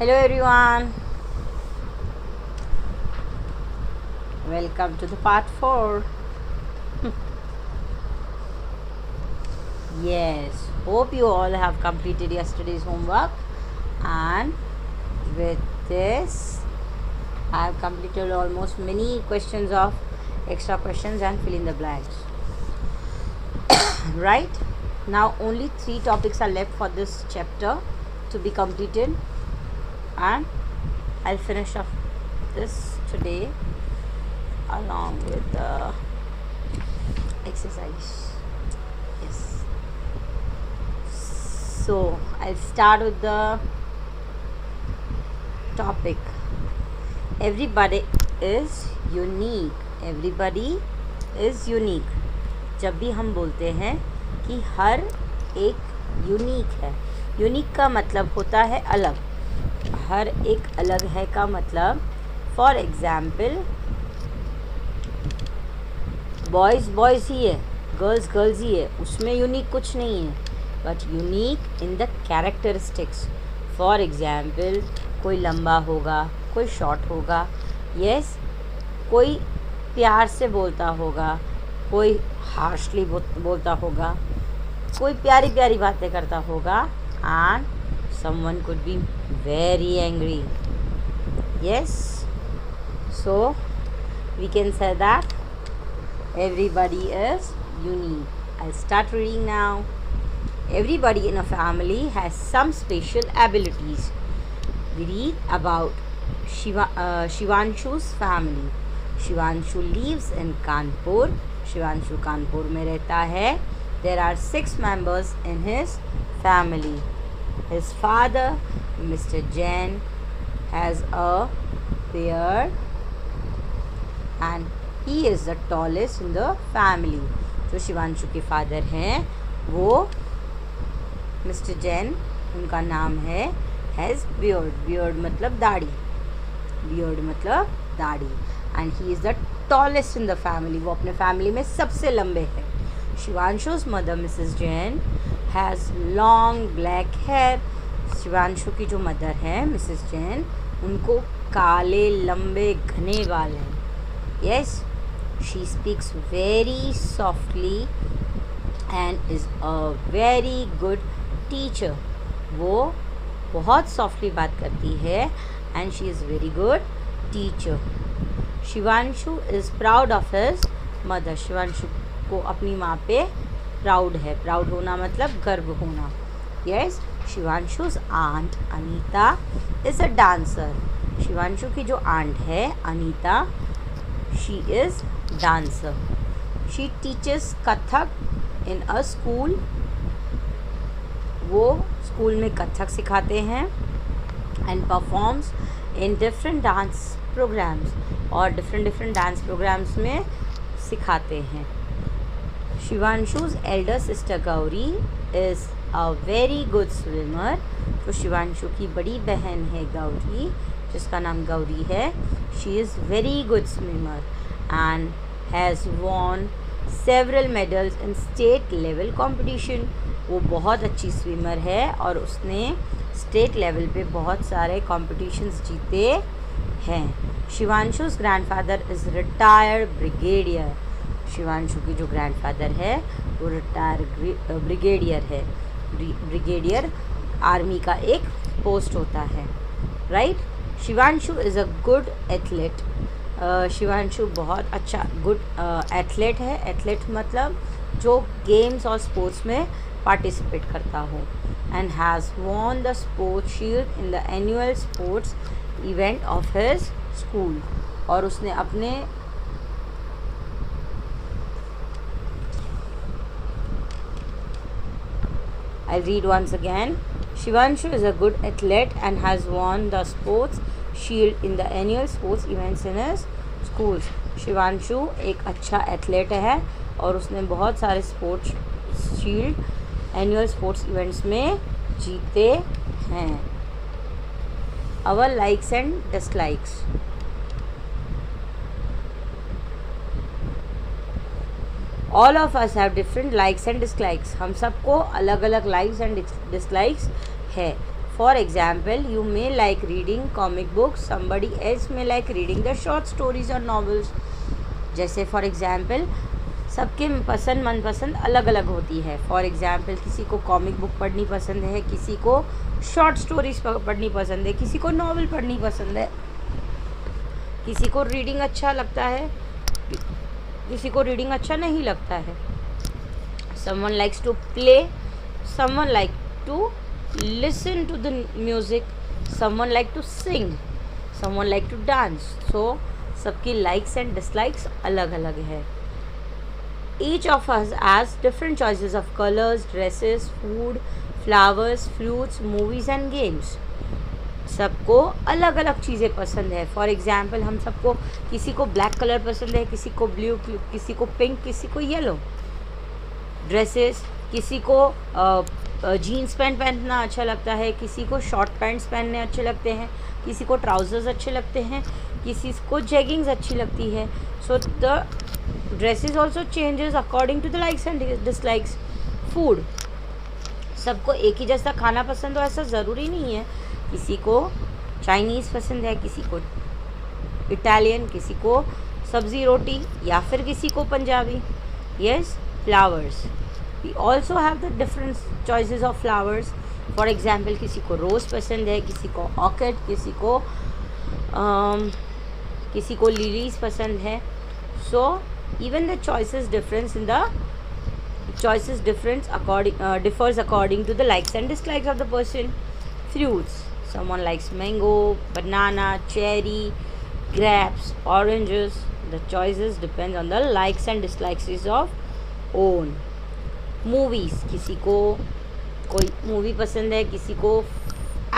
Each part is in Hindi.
Hello everyone, welcome to the part 4. Yes, hope you all have completed yesterday's homework, and with this I have completed almost many questions of extra questions and fill in the blanks. Right, now only 3 topics are left for this chapter to be completed, and I'll finish off this today along with the exercise. Yes, so I'll start with the topic. Everybody is unique. Everybody is unique. जब भी हम बोलते हैं कि हर एक यूनिक है, यूनिक का मतलब होता है अलग. हर एक अलग है का मतलब, फॉर एग्ज़ाम्पल, बॉयज़ बॉयज़ ही है, गर्ल्स गर्ल्स ही है, उसमें यूनिक कुछ नहीं है, but unique in the characteristics. For example, कोई लंबा होगा, कोई शॉर्ट होगा, यस, कोई प्यार से बोलता होगा, कोई हार्शली बोलता होगा, कोई प्यारी प्यारी बातें करता होगा, and someone could be very angry. Yes, so we can say that everybody is unique. I'll start reading now. Everybody in a family has some special abilities. We read about Shivanshu's family. Shivanshu lives in Kanpur. Shivanshu Kanpur में रहता है. There are 6 members in his family. His father, Mr. Jain, has a beard and he is the tallest in the family. जो शिवांशु के फादर हैं वो मिस्टर जैन, उनका नाम है, हैज़ बियर्ड. बियर्ड मतलब दाढ़ी, बियर्ड मतलब दाढ़ी, and he is the tallest in the family. वो अपने फैमिली में सबसे लंबे हैं. शिवांशु's mother, Mrs. Jain, has long black hair. Shivanshu की जो मदर है मिसेस जैन, उनको काले लंबे घने बाल हैं. Yes, she speaks very softly and is a very good teacher. वो बहुत सॉफ्टली बात करती है and she is very good teacher. Shivanshu is proud of his mother. Shivanshu को अपनी माँ पे प्राउड है. प्राउड होना मतलब गर्व होना. Yes, Shivanshu's aunt Anita is a dancer. Shivanshu की जो आंट है Anita, she is dancer. She teaches Kathak in a school. वो स्कूल में कथक सिखाते हैं. And performs in different dance programs, और डिफरेंट डांस प्रोग्राम्स में सिखाते हैं. शिवांशु's elder sister Gauri is a very good swimmer. तो शिवांशु की बड़ी बहन है गौरी, जिसका नाम गौरी है. She is very good swimmer and has won several medals in state level competition. वो बहुत अच्छी स्विमर है और उसने स्टेट लेवल पे बहुत सारे कॉम्पिटिशन्स जीते हैं. Shivanshu's grandfather is retired brigadier. Shivanshu की जो ग्रैंडफादर है वो रिटायर ब्रिगेडियर है. ब्रिगेडियर आर्मी का एक पोस्ट होता है, right. Shivanshu is a good athlete. Shivanshu बहुत अच्छा गुड एथलीट है. एथलीट मतलब जो गेम्स और स्पोर्ट्स में पार्टिसिपेट करता हो. And has won the sports shield in the annual sports event of his school. और उसने अपने I'll read once again. Shivanshu is a good athlete and has won the sports shield in the annual sports events in his schools. Shivanshu एक अच्छा एथलीट है और उसने बहुत सारे sports shield annual sports events में जीते हैं. Our likes and dislikes. All of us have different likes and dislikes. हम सबको अलग अलग लाइक्स एंड डिसलाइक्स है. For example, you may like reading comic books, somebody else may like reading the short stories or novels. जैसे फॉर एग्ज़ाम्पल सबके पसंद मनपसंद अलग अलग होती है. फॉर एग्ज़ाम्पल किसी को कॉमिक बुक पढ़नी पसंद है, किसी को शॉर्ट स्टोरीज पढ़नी पसंद है, किसी को नॉवल पढ़नी पसंद है, किसी को रीडिंग अच्छा लगता है, किसी को रीडिंग अच्छा नहीं लगता है. Someone likes to play, someone like to listen to the music, someone like to sing, someone like to dance. So सबकी likes and dislikes अलग अलग है. Each of us has different choices of colors, dresses, food, flowers, fruits, movies and games. सबको अलग अलग चीज़ें पसंद है. फॉर एग्ज़ाम्पल हम सबको, किसी को ब्लैक कलर पसंद है, किसी को ब्लू, किसी को पिंक, किसी को येलो. ड्रेसेस, किसी को जीन्स पैंट पहनना अच्छा लगता है, किसी को शॉर्ट पैंट्स पहनने अच्छे लगते हैं, किसी को ट्राउज़र्स अच्छे लगते हैं, किसी को जेगिंग्स अच्छी लगती है. So the dresses also changes according to the likes and dislikes. Food, सबको एक ही जैसा खाना पसंद हो ऐसा ज़रूरी नहीं है. किसी को चाइनीज़ पसंद है, किसी को इटालियन, किसी को सब्ज़ी रोटी, या फिर किसी को Punjabi. Yes, flowers, we also have the different choices of flowers. For example किसी को रोज़ पसंद है, किसी को ऑर्किड, किसी को लिलीज पसंद है. So even the choices difference in the choices difference differs according to the likes and dislikes of the person. Fruits, someone likes mango, banana, cherry, grapes, oranges. The choices depend on the likes and dislikes of own. Movies, किसी को कोई मूवी पसंद है, किसी को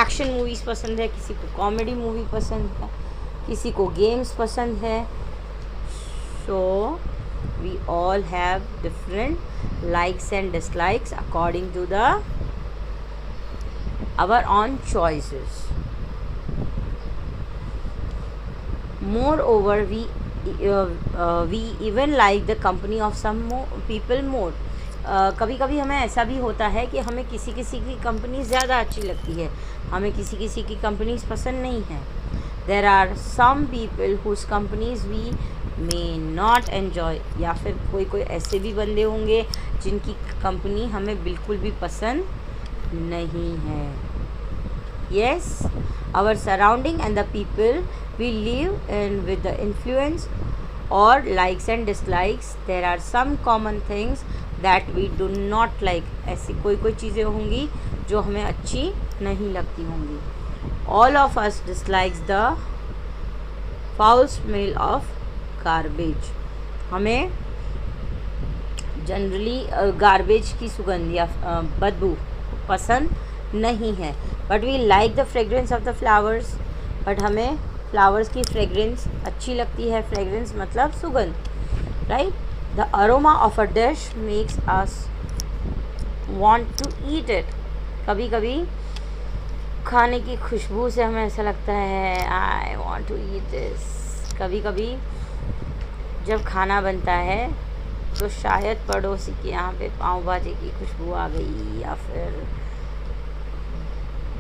एक्शन मूवीज़ पसंद है, किसी को कॉमेडी मूवी पसंद है, किसी को गेम्स पसंद है. So we all have different likes and dislikes according to our own choices. Moreover, we even like the company of some people more. कभी कभी हमें ऐसा भी होता है कि हमें किसी किसी की कंपनी ज़्यादा अच्छी लगती है, हमें किसी किसी की कंपनीज पसंद नहीं है. There are some people whose companies we may not enjoy. या फिर कोई कोई ऐसे भी बंदे होंगे जिनकी कंपनी हमें बिल्कुल भी पसंद नहीं है. Yes, our surrounding and the people we live in with the influence or likes and dislikes. There are some common things that we do not like. ऐसी कोई कोई चीज़ें होंगी जो हमें अच्छी नहीं लगती होंगी. All of us dislikes the foul smell of garbage. हमें जनरली गार्बेज की सुगंध या बदबू पसंद नहीं है. But we like the fragrance of the flowers. But हमें फ्लावर्स की फ्रेगरेंस अच्छी लगती है. फ्रेगरेंस मतलब सुगंध, right. The aroma of a dish makes us want to eat it. कभी कभी खाने की खुशबू से हमें ऐसा लगता है I want to eat this. कभी कभी जब खाना बनता है तो शायद पड़ोसी के यहाँ पे पाव भाजी की खुशबू आ गई या फिर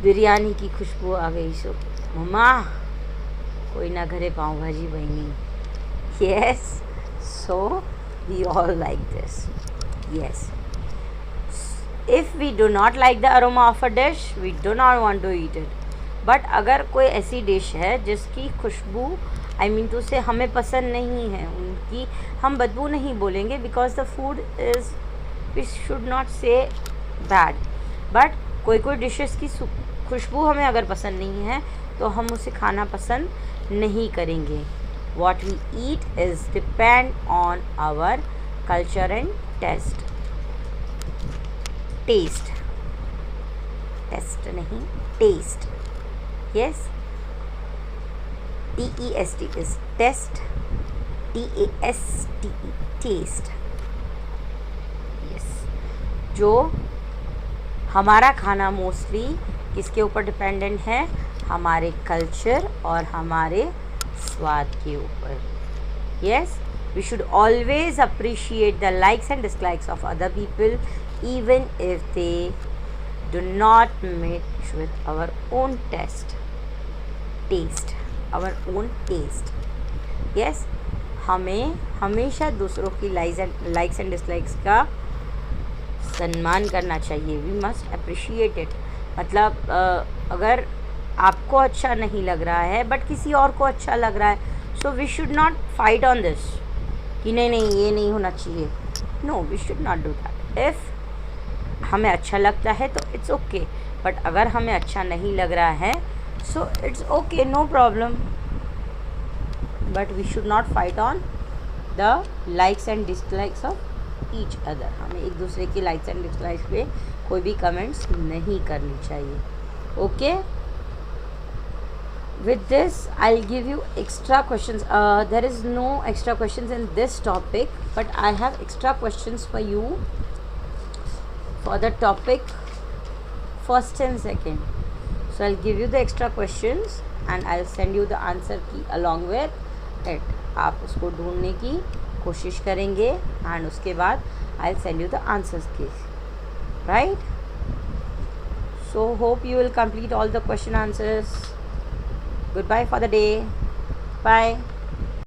बिरयानी की खुशबू आ गई. सो मम्मा कोई ना घरे पाव भाजी बनी. Yes, so we all like this. Yes, if we do not like the aroma of a dish, we do not want to eat it. But अगर कोई ऐसी डिश है जिसकी खुशबू to से हमें पसंद नहीं है, उनकी हम बदबू नहीं बोलेंगे because the food is, we should not say bad. But कोई कोई डिशेस की खुशबू हमें अगर पसंद नहीं है तो हम उसे खाना पसंद नहीं करेंगे. What we eat is depend on our culture and taste. Test नहीं, taste. Yes, TEST is test, TASTE taste. Yes, जो हमारा खाना मोस्टली किसके ऊपर डिपेंडेंट है? हमारे कल्चर और हमारे स्वाद के ऊपर. Yes, we should always appreciate the likes and dislikes of other people even if they Do not mix with our own taste. Our own taste. Yes, हमें हमेशा दूसरों की लाइक्स एंड डिसलाइक्स का सम्मान करना चाहिए. We must appreciate it. मतलब अगर आपको अच्छा नहीं लग रहा है बट किसी और को अच्छा लग रहा है, so we should not fight on this कि नहीं ये नहीं होना चाहिए. No, we should not do that. If हमें अच्छा लगता है तो इट्स ओके, बट अगर हमें अच्छा नहीं लग रहा है so it's okay, no problem. But we should not fight on the likes and dislikes of each other. हमें एक दूसरे की लाइक्स एंड डिसलाइक्स पे कोई भी कमेंट्स नहीं करनी चाहिए. Okay, with this I'll give you extra questions. There is no extra questions in this topic, but I have extra questions for you for the topic first and second. So I'll give you the extra questions and I'll send you the answer key along with it. आप उसको ढूंढने की कोशिश करेंगे and उसके बाद I'll send you the answers key, right? So hope you will complete all the question answers. Goodbye for the day. Bye.